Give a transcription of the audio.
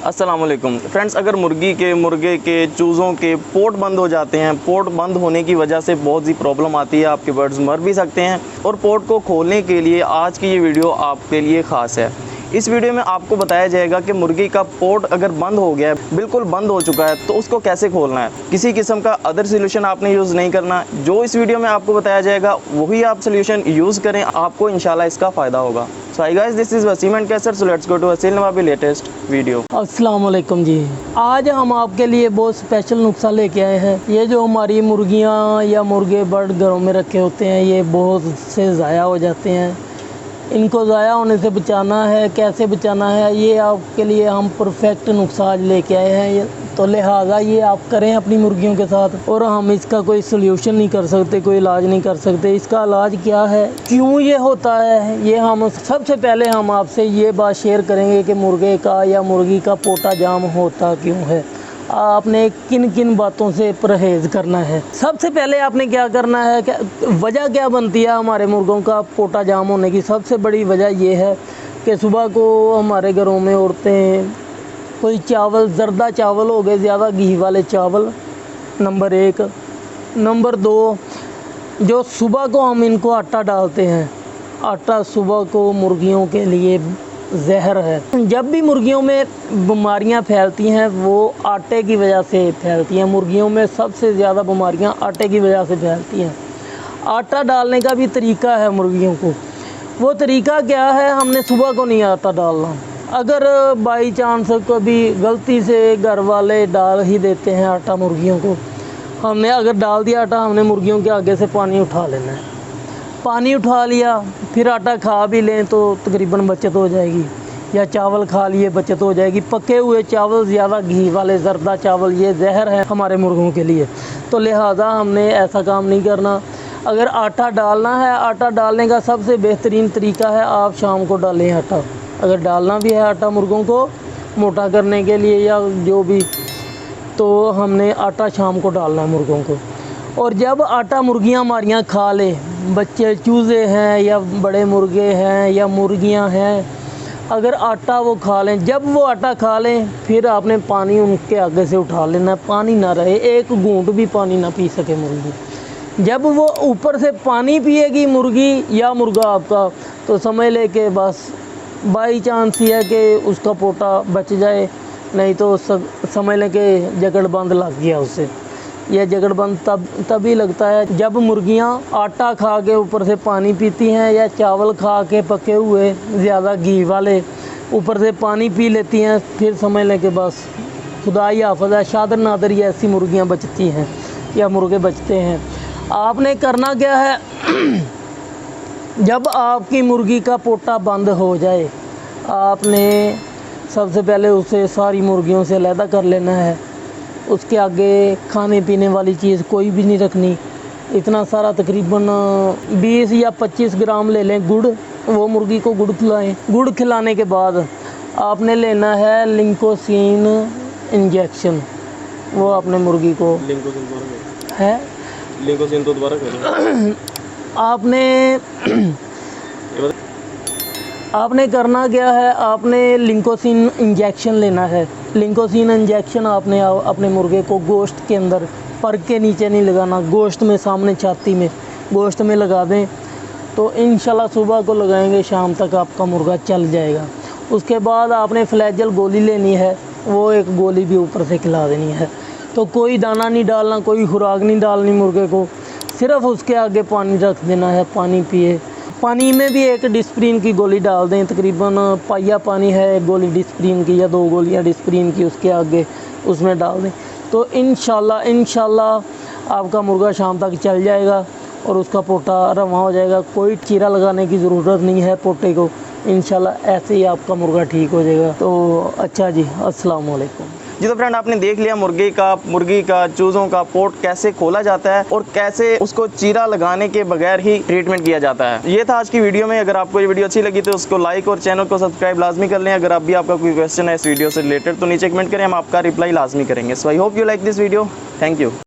अस्सलाम वालेकुम फ्रेंड्स, अगर मुर्गे के चूज़ों के पोट बंद हो जाते हैं, पोट बंद होने की वजह से बहुत सी प्रॉब्लम आती है, आपके बर्ड्स मर भी सकते हैं। और पोट को खोलने के लिए आज की ये वीडियो आपके लिए ख़ास है। इस वीडियो में आपको बताया जाएगा कि मुर्गी का पोट अगर बंद हो गया है, बिल्कुल बंद हो चुका है, तो उसको कैसे खोलना है। किसी किस्म का अदर सोल्यूशन आपने यूज़ नहीं करना। जो इस वीडियो में आपको बताया जाएगा वही आप सोल्यूशन यूज़ करें, आपको इंशाल्लाह इसका फ़ायदा होगा। So hi guys, this is Waseem and Kaiser. So let's go to Aseel Nawabi latest video. अस्सलाम वालेकुम जी, आज हम आपके लिए बहुत स्पेशल नुस्खा लेके आए हैं। ये जो हमारी मुर्गियाँ या मुर्गे बर्ड घरों में रखे होते हैं, ये बहुत से ज़ाया हो जाते हैं। इनको ज़ाया होने से बचाना है, कैसे बचाना है, ये आपके लिए हम परफेक्ट नुस्खा आज लेके आए हैं। तो लिहाजा ये आप करें अपनी मुर्गियों के साथ। और हम इसका कोई सोल्यूशन नहीं कर सकते, कोई इलाज नहीं कर सकते। इसका इलाज क्या है, क्यों ये होता है, ये हम सबसे पहले हम आपसे ये बात शेयर करेंगे कि मुर्गे का या मुर्गी का पोटा जाम होता क्यों है, आपने किन किन बातों से परहेज़ करना है। सबसे पहले आपने क्या करना है, वजह क्या बनती है हमारे मुर्गों का पोटा जाम होने की। सबसे बड़ी वजह ये है कि सुबह को हमारे घरों में औरतें कोई चावल, जर्दा चावल हो गए, ज़्यादा घी वाले चावल, नंबर 1। नंबर 2, जो सुबह को हम इनको आटा डालते हैं, आटा सुबह को मुर्गियों के लिए जहर है। जब भी मुर्गियों में बीमारियां फैलती हैं वो आटे की वजह से फैलती हैं। मुर्गियों में सबसे ज़्यादा बीमारियां आटे की वजह से फैलती हैं। आटा डालने का भी तरीका है मुर्गियों को। वो तरीका क्या है, हमने सुबह को नहीं आटा डालना। अगर बाई चांस कभी गलती से घर वाले डाल ही देते हैं आटा मुर्गियों को, हमने अगर डाल दिया आटा, हमने मुर्गियों के आगे से पानी उठा लेना है। पानी उठा लिया, फिर आटा खा भी लें तो तकरीबन बचत हो जाएगी, या चावल खा लिए बचत हो जाएगी। पके हुए चावल, ज़्यादा घी वाले जर्दा चावल, ये जहर है हमारे मुर्गों के लिए। तो लिहाजा हमने ऐसा काम नहीं करना। अगर आटा डालना है, आटा डालने का सबसे बेहतरीन तरीका है आप शाम को डालें आटा। अगर डालना भी है आटा मुर्गों को मोटा करने के लिए या जो भी, तो हमने आटा शाम को डालना है मुर्गों को। और जब आटा मुर्गियां हमारियां खा ले, बच्चे चूज़े हैं या बड़े मुर्गे हैं या मुर्गियां हैं, अगर आटा वो खा लें, जब वो आटा खा लें फिर आपने पानी उनके आगे से उठा लेना। पानी ना रहे, एक घूंट भी पानी ना पी सके मुर्गी। जब वो ऊपर से पानी पिएगी मुर्गी या मुर्गा आपका, तो समझ ले के बस बाई चांस ही है कि उसका पोटा बच जाए, नहीं तो समझ लें कि जगड़बंद लग गया उससे। यह जगड़बंद तभी लगता है जब मुर्गियां आटा खा के ऊपर से पानी पीती हैं, या चावल खा के पके हुए ज़्यादा घी वाले ऊपर से पानी पी लेती हैं। फिर समझ लें कि बस खुदा ही हाफ़िज़ है, शादर नादर ही ऐसी मुर्गियां बचती हैं या मुर्गे बचते हैं। आपने करना क्या है, जब आपकी मुर्गी का पोटा बंद हो जाए, आपने सबसे पहले उसे सारी मुर्गियों से अलहदा कर लेना है। उसके आगे खाने पीने वाली चीज़ कोई भी नहीं रखनी। इतना सारा तकरीबन 20 या 25 ग्राम ले लें गुड़, वो मुर्गी को गुड़ खिलाएं। गुड़ खिलाने के बाद आपने लेना है लिंकोसिन इंजेक्शन। वो आपने मुर्गी को है लिंकोसिन तो दोबारा करें। आपने करना क्या है, आपने लिंकोसिन इंजेक्शन लेना है। लिंकोसिन इंजेक्शन आपने अपने मुर्गे को गोश्त के अंदर, पर के नीचे नहीं लगाना, गोश्त में, सामने छाती में, गोश्त में लगा दें। तो इंशाल्लाह सुबह को लगाएंगे, शाम तक आपका मुर्गा चल जाएगा। उसके बाद आपने फ्लैजल गोली लेनी है, वो एक गोली भी ऊपर से खिला देनी है। तो कोई दाना नहीं डालना, कोई खुराक नहीं डालनी मुर्गे को, सिर्फ उसके आगे पानी रख देना है, पानी पिए। पानी में भी एक डिस्प्रीन की गोली डाल दें, तकरीबन पाइया पानी है, एक गोली डिस्प्रीन की या 2 गोलियां डिस्प्रीन की उसके आगे उसमें डाल दें। तो इंशाल्लाह आपका मुर्गा शाम तक चल जाएगा और उसका पोटा रवा हो जाएगा। कोई चीरा लगाने की ज़रूरत नहीं है पोटे को, इंशाल्लाह ऐसे ही आपका मुर्गा ठीक हो जाएगा। तो अच्छा जी, अस्सलाम वालेकुम जी। तो फ्रेंड, आपने देख लिया मुर्गी का चूज़ों का पोट कैसे खोला जाता है और कैसे उसको चीरा लगाने के बगैर ही ट्रीटमेंट किया जाता है। ये था आज की वीडियो में। अगर आपको ये वीडियो अच्छी लगी तो उसको लाइक और चैनल को सब्सक्राइब लाजमी कर लें। अगर आपका कोई क्वेश्चन है इस वीडियो से रिलेटेड तो नीचे कमेंट करें, हम आपका रिप्लाई लाजमी करेंगे। So I hope you like this video. Thank you.